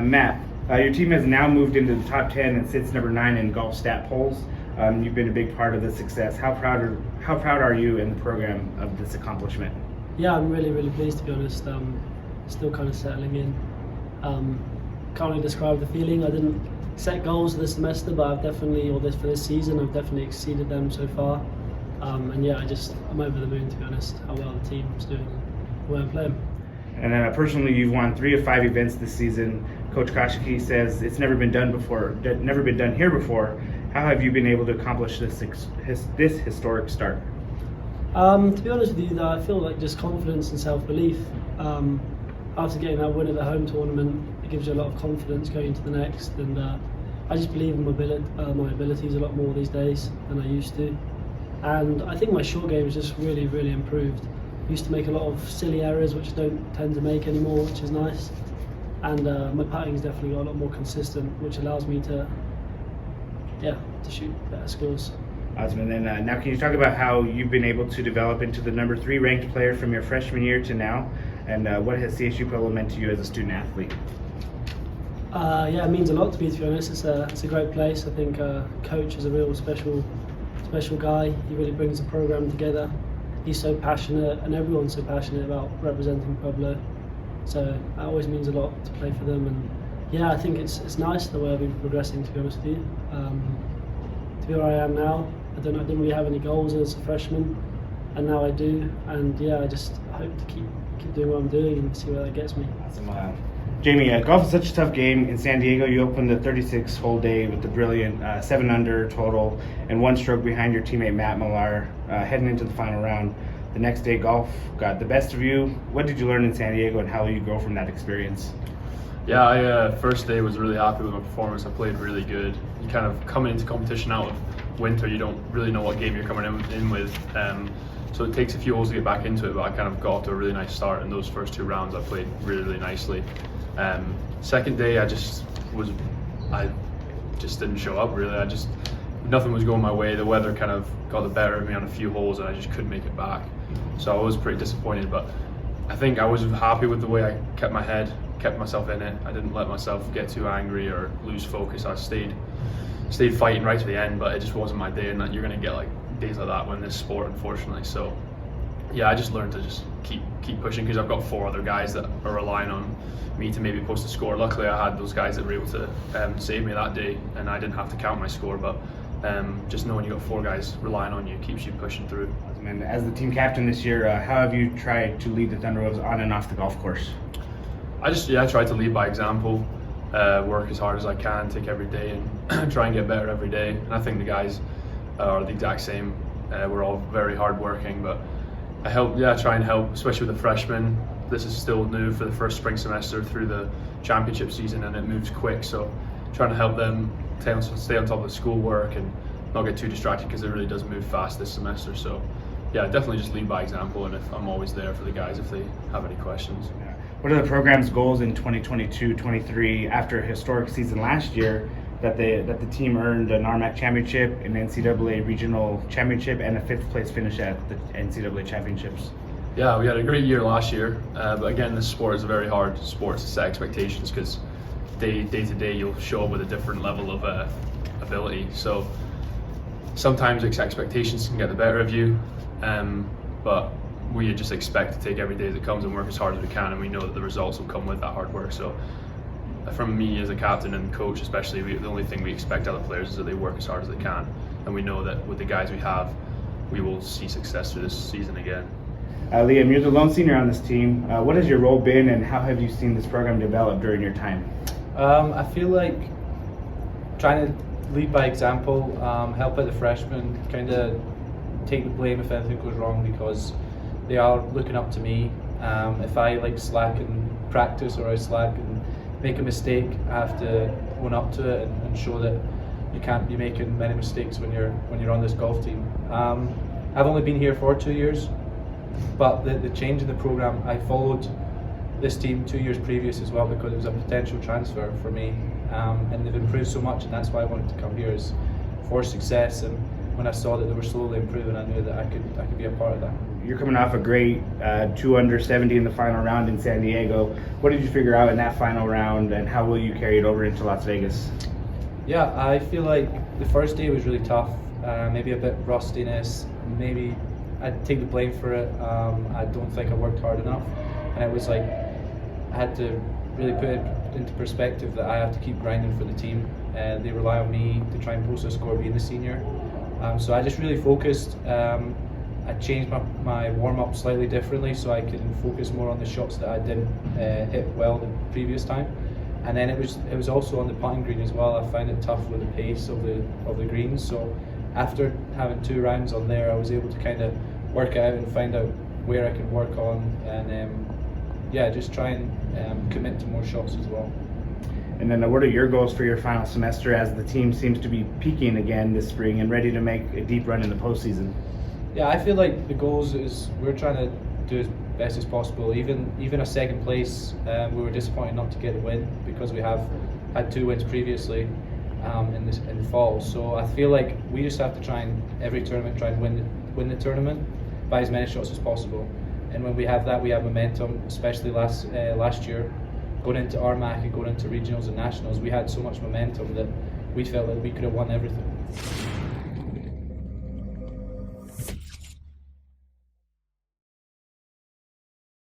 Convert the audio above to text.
Matt, your team has now moved into the top 10 and sits number 9 in golf stat polls. You've been a big part of this success. How proud are you in the program of this accomplishment? Yeah, I'm really, really pleased, to be honest. Still kind of settling in. Can't really describe the feeling. I didn't set goals this semester, but I've definitely, for this season, I've definitely exceeded them so far. And yeah, I'm over the moon, to be honest, how well the team's doing and where I'm playing. And then personally, you've won 3 of 5 events this season. Coach Kashiki says it's never been done here before. How have you been able to accomplish this historic start? To be honest with you, I feel like just confidence and self-belief. After getting that win at the home tournament, it gives you a lot of confidence going into the next, and I just believe in my abilities a lot more these days than I used to. And I think my short game has just really, really improved. I used to make a lot of silly errors, which I don't tend to make anymore, which is nice. And my putting's definitely got a lot more consistent, which allows me to shoot better scores. Awesome. And then now, can you talk about how you've been able to develop into the number 3 ranked player from your freshman year to now, and what has CSU Pueblo meant to you as a student athlete? Yeah, it means a lot to me, to be honest. It's a great place. I think coach is a real special guy. He really brings the program together. He's so passionate, and everyone's so passionate about representing Pueblo. So that always means a lot to play for them. And yeah, I think it's nice the way I've been progressing, to be honest with you. To be where I am now, I didn't really have any goals as a freshman, and now I do. And yeah, I just hope to keep doing what I'm doing and see where that gets me. Awesome. Jamie, golf is such a tough game. In San Diego, you opened the 36-hole day with the brilliant 7 under total and 1 stroke behind your teammate Matt Millar, heading into the final round. The next day, golf got the best of you. What did you learn in San Diego, and how will you grow from that experience? Yeah, first day was really happy with my performance. I played really good. You kind of coming into competition out of winter, you don't really know what game you're coming in with. So it takes a few holes to get back into it, but I kind of got off to a really nice start. In those first 2 rounds, I played really, really nicely. Second day, I just didn't show up really. Nothing was going my way. The weather kind of got the better of me on a few holes, and I just couldn't make it back. So I was pretty disappointed, but I think I was happy with the way I kept my head, kept myself in it. I didn't let myself get too angry or lose focus. I stayed fighting right to the end, but it just wasn't my day, and that you're going to get like days like that when this sport, unfortunately. So yeah, I just learned to just keep pushing, because I've got 4 other guys that are relying on me to maybe post a score. Luckily, I had those guys that were able to save me that day, and I didn't have to count my score. But just knowing you got 4 guys relying on you keeps you pushing through. And as the team captain this year, how have you tried to lead the Thunder Wolves on and off the golf course? I tried to lead by example, work as hard as I can, take every day, and try and get better every day. And I think the guys are the exact same. We're all very hard working, but I try and help, especially with the freshmen. This is still new for the first spring semester through the championship season, and it moves quick. So trying to help them stay on top of the schoolwork and not get too distracted, because it really does move fast this semester. So yeah, definitely just lead by example, and if I'm always there for the guys if they have any questions. Yeah. What are the program's goals in 2022-23 after a historic season last year that the team earned an RMAC championship, an NCAA regional championship, and a 5th place finish at the NCAA championships? Yeah, we had a great year last year, but again, this sport is a very hard sport to set expectations, because day to day you'll show up with a different level of ability. So sometimes expectations can get the better of you, but we just expect to take every day as it comes and work as hard as we can, and we know that the results will come with that hard work. So from me as a captain and coach especially, the only thing we expect out of the players is that they work as hard as they can, and we know that with the guys we have, we will see success through this season again. Liam, you're the lone senior on this team. What has your role been, and how have you seen this program develop during your time? I feel like trying to lead by example, help out the freshmen, kind of take the blame if anything goes wrong, because they are looking up to me. If I slack in practice, or I slack and make a mistake, I have to own up to it and show that you can't be making many mistakes when you're on this golf team. I've only been here for 2 years, but the change in the program, I followed this team 2 years previous as well, because it was a potential transfer for me, and they've improved so much, and that's why I wanted to come here, is for success. And when I saw that they were slowly improving, I knew that I could be a part of that. you're coming off a great 2 under 70 in the final round in San Diego. What did you figure out in that final round, and how will you carry it over into Las Vegas? Yeah, I feel like the first day was really tough. Maybe a bit rustiness. Maybe I'd take the blame for it. I don't think I worked hard enough, and it was like I had to really put it into perspective that I have to keep grinding for the team. They rely on me to try and post a score being the senior. So I just really focused. I changed my warm-up slightly differently so I can focus more on the shots that I didn't hit well the previous time. And then it was also on the putting green as well. I found it tough with the pace of the greens. So after having 2 rounds on there, I was able to kind of work out and find out where I can work on, and just try and commit to more shots as well. And then what are your goals for your final semester as the team seems to be peaking again this spring and ready to make a deep run in the postseason? Yeah, I feel like the goals is we're trying to do as best as possible. Even a second place, we were disappointed not to get a win because we have had 2 wins previously in the fall. So I feel like we just have to try and every tournament try and win the tournament by as many shots as possible. And when we have that, we have momentum. Especially last year, going into RMAC and going into regionals and nationals, we had so much momentum that we felt like we could have won everything.